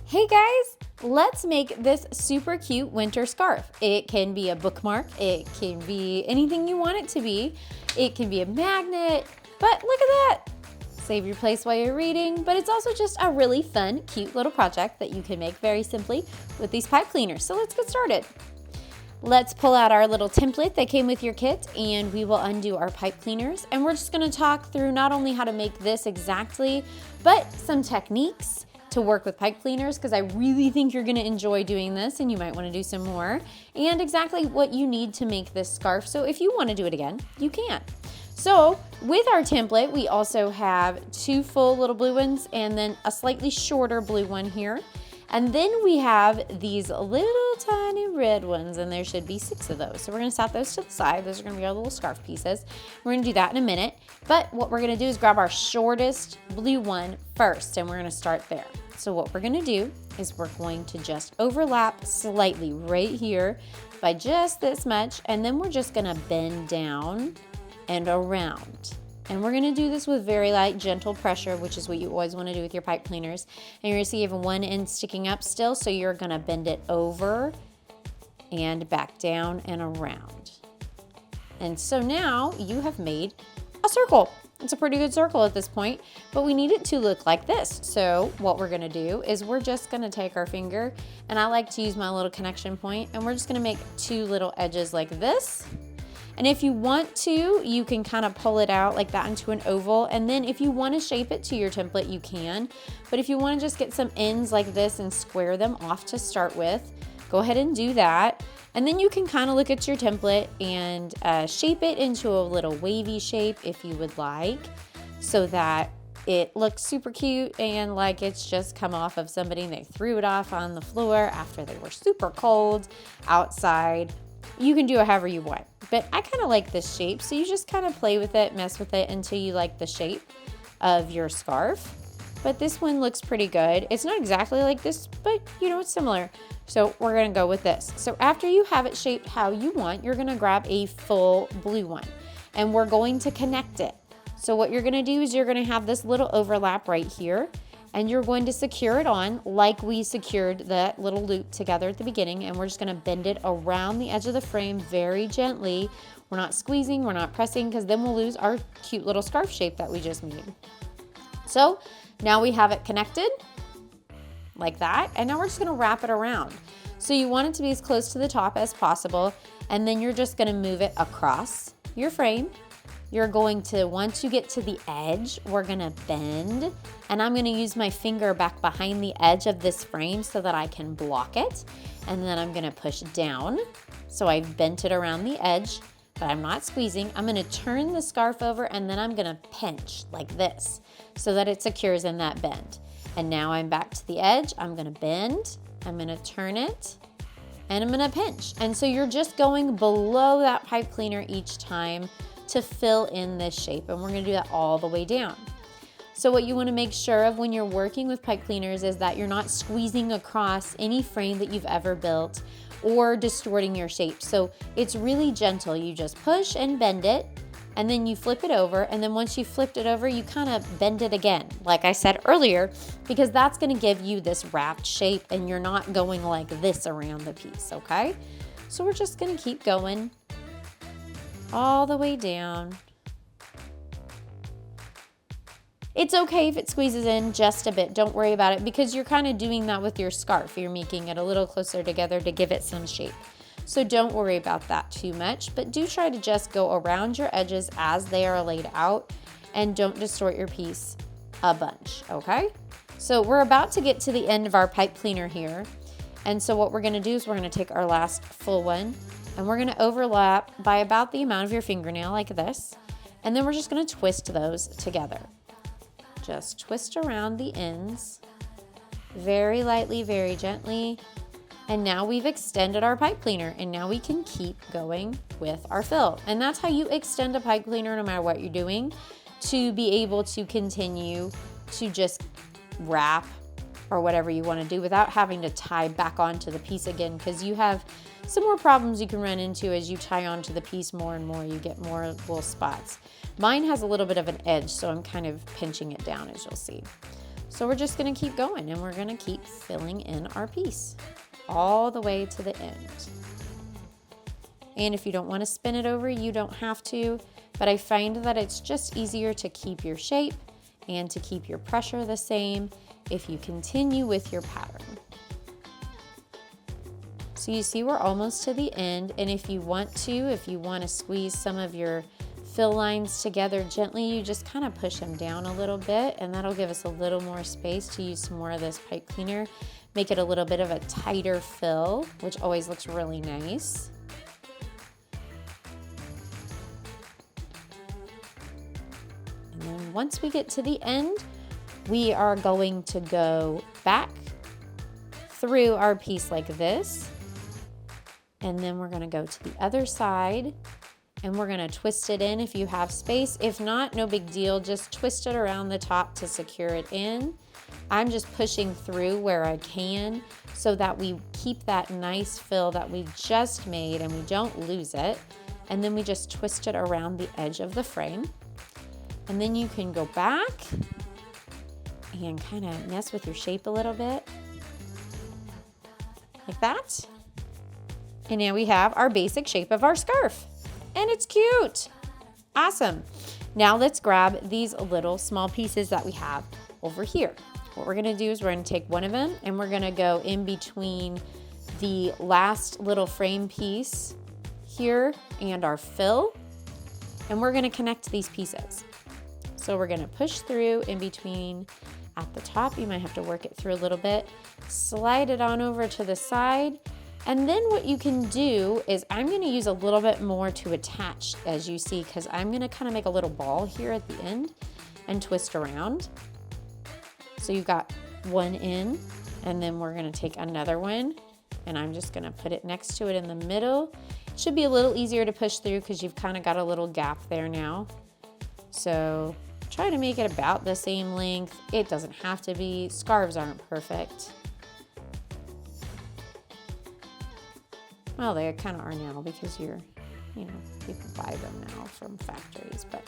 Hey guys, let's make this super cute winter scarf. It can be a bookmark, it can be anything you want it to be. It can be a magnet, but look at that. Save your place while you're reading, but it's also just a really fun, cute little project that you can make very simply with these pipe cleaners. So let's get started. Let's pull out our little template that came with your kit and we will undo our pipe cleaners. And we're just gonna talk through not only how to make this exactly, but some techniques to work with pipe cleaners, because I really think you're gonna enjoy doing this and you might wanna do some more, and exactly what you need to make this scarf. So if you wanna do it again, you can. So with our template, we also have 2 full little blue ones and then a slightly shorter blue one here. And then we have these little tiny red ones, and there should be 6 of those. So we're gonna set those to the side. Those are gonna be our little scarf pieces. We're gonna do that in a minute. But what we're gonna do is grab our shortest blue one first, and we're gonna start there. So what we're gonna do is we're going to just overlap slightly right here by just this much, and then we're just gonna bend down and around. And we're gonna do this with very light, gentle pressure, which is what you always wanna do with your pipe cleaners. And you're gonna see you have one end sticking up still, so you're gonna bend it over and back down and around. And so now you have made a circle. It's a pretty good circle at this point, but we need it to look like this. So what we're gonna do is we're just gonna take our finger, and I like to use my little connection point, and we're just gonna make 2 little edges like this. And if you want to, you can kind of pull it out like that into an oval. And then if you want to shape it to your template, you can. But if you want to just get some ends like this and square them off to start with, go ahead and do that. And then you can kind of look at your template and shape it into a little wavy shape if you would like, so that it looks super cute and like it's just come off of somebody and they threw it off on the floor after they were super cold outside. You can do it however you want, but I kind of like this shape. So you just kind of play with it, mess with it until you like the shape of your scarf. But this one looks pretty good. It's not exactly like this, but you know, it's similar. So we're gonna go with this. So after you have it shaped how you want, you're gonna grab a full blue one and we're going to connect it. So what you're gonna do is you're gonna have this little overlap right here, and you're going to secure it on like we secured that little loop together at the beginning, and we're just gonna bend it around the edge of the frame very gently. We're not squeezing, we're not pressing, because then we'll lose our cute little scarf shape that we just made. So now we have it connected like that, and now we're just gonna wrap it around. So you want it to be as close to the top as possible, and then you're just gonna move it across your frame. You're going to, once you get to the edge, we're gonna bend, and I'm gonna use my finger back behind the edge of this frame so that I can block it. And then I'm gonna push down. So I've bent it around the edge, but I'm not squeezing. I'm gonna turn the scarf over, and then I'm gonna pinch like this so that it secures in that bend. And now I'm back to the edge. I'm gonna bend, I'm gonna turn it, and I'm gonna pinch. And so you're just going below that pipe cleaner each time to fill in this shape, and we're gonna do that all the way down. So what you wanna make sure of when you're working with pipe cleaners is that you're not squeezing across any frame that you've ever built or distorting your shape. So it's really gentle. You just push and bend it, and then you flip it over, and then once you flipped it over, you kind of bend it again, like I said earlier, because that's gonna give you this wrapped shape, and you're not going like this around the piece, okay? So we're just gonna keep going all the way down. It's okay if it squeezes in just a bit. Don't worry about it, because you're kind of doing that with your scarf. You're making it a little closer together to give it some shape. So don't worry about that too much, but do try to just go around your edges as they are laid out, and don't distort your piece a bunch, okay? So we're about to get to the end of our pipe cleaner here. And so what we're gonna do is we're gonna take our last full one, and we're gonna overlap by about the amount of your fingernail like this. And then we're just gonna twist those together. Just twist around the ends, very lightly, very gently. And now we've extended our pipe cleaner, and now we can keep going with our fill. And that's how you extend a pipe cleaner no matter what you're doing, to be able to continue to just wrap or whatever you want to do without having to tie back onto the piece again, because you have some more problems you can run into as you tie onto the piece more and more. You get more little spots. Mine has a little bit of an edge, so I'm kind of pinching it down, as you'll see. So we're just gonna keep going and we're gonna keep filling in our piece all the way to the end. And if you don't want to spin it over, you don't have to, but I find that it's just easier to keep your shape and to keep your pressure the same if you continue with your pattern. So you see we're almost to the end, and if you want to squeeze some of your fill lines together gently, you just kind of push them down a little bit, and that'll give us a little more space to use some more of this pipe cleaner, make it a little bit of a tighter fill, which always looks really nice. And then once we get to the end, we are going to go back through our piece like this. And then we're gonna go to the other side and we're gonna twist it in if you have space. If not, no big deal, just twist it around the top to secure it in. I'm just pushing through where I can so that we keep that nice fill that we just made and we don't lose it. And then we just twist it around the edge of the frame. And then you can go back and kind of mess with your shape a little bit, like that. And now we have our basic shape of our scarf. And it's cute. Awesome. Now let's grab these little small pieces that we have over here. What we're gonna do is we're gonna take one of them and we're gonna go in between the last little frame piece here and our fill. And we're gonna connect these pieces. So we're gonna push through in between at the top. You might have to work it through a little bit. Slide it on over to the side. And then what you can do is I'm gonna use a little bit more to attach, as you see, because I'm gonna kind of make a little ball here at the end and twist around. So you've got one in, and then we're gonna take another one, and I'm just gonna put it next to it in the middle. It should be a little easier to push through because you've kind of got a little gap there now. So try to make it about the same length. It doesn't have to be. Scarves aren't perfect. Well, they kind of are now because people buy them now from factories. But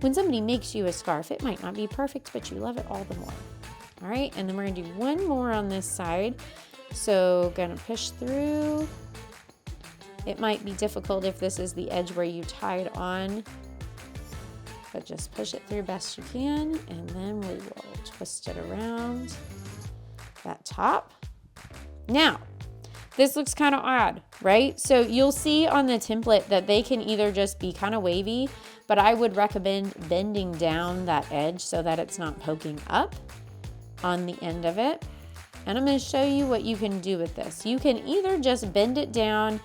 when somebody makes you a scarf, it might not be perfect, but you love it all the more. All right, and then we're gonna do one more on this side. So gonna push through. It might be difficult if this is the edge where you tied on, but just push it through best you can, and then we will twist it around that top. Now, this looks kind of odd, right? So you'll see on the template that they can either just be kind of wavy, but I would recommend bending down that edge so that it's not poking up on the end of it. And I'm going to show you what you can do with this. You can either just bend it down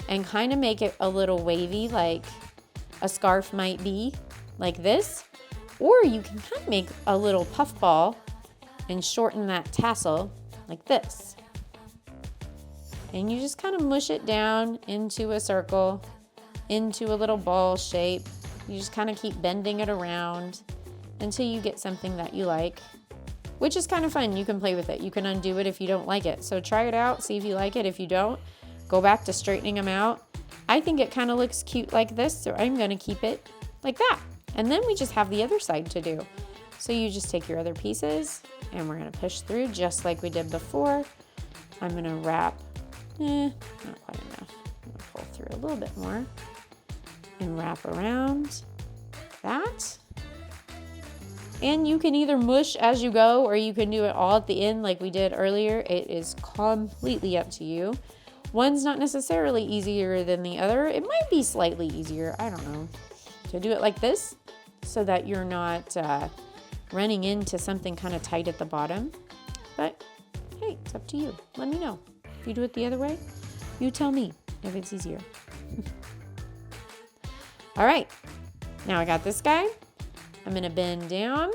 and kind of make it a little wavy like a scarf might be, like this, or you can kind of make a little puff ball and shorten that tassel like this. And you just kind of mush it down into a circle, into a little ball shape. You just kind of keep bending it around until you get something that you like, which is kind of fun. You can play with it. You can undo it if you don't like it. So try it out, see if you like it. If you don't, go back to straightening them out. I think it kind of looks cute like this, so I'm gonna keep it like that. And then we just have the other side to do. So you just take your other pieces and we're gonna push through just like we did before. I'm gonna wrap, not quite enough. I'm gonna pull through a little bit more and wrap around that. And you can either mush as you go or you can do it all at the end like we did earlier. It is completely up to you. One's not necessarily easier than the other. It might be slightly easier, I don't know, to do it like this so that you're not running into something kind of tight at the bottom. But hey, it's up to you. Let me know. If you do it the other way, you tell me if it's easier. All right, now I got this guy. I'm gonna bend down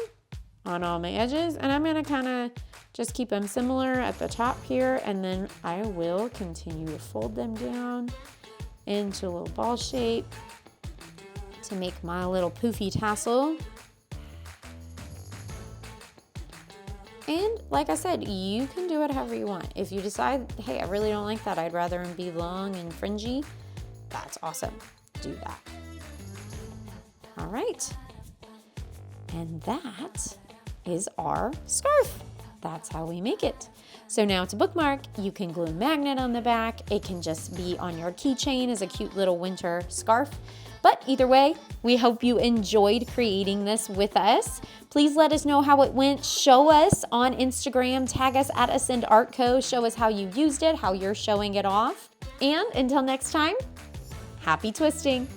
on all my edges and I'm gonna kind of just keep them similar at the top here, and then I will continue to fold them down into a little ball shape to make my little poofy tassel. And like I said, you can do it however you want. If you decide, hey, I really don't like that, I'd rather them be long and fringy, that's awesome. Do that. All right. And that is our scarf. That's how we make it. So now to bookmark, you can glue a magnet on the back. It can just be on your keychain as a cute little winter scarf. But either way, we hope you enjoyed creating this with us. Please let us know how it went. Show us on Instagram, tag us at Ascend Art Co. Show us how you used it, how you're showing it off. And until next time, happy twisting.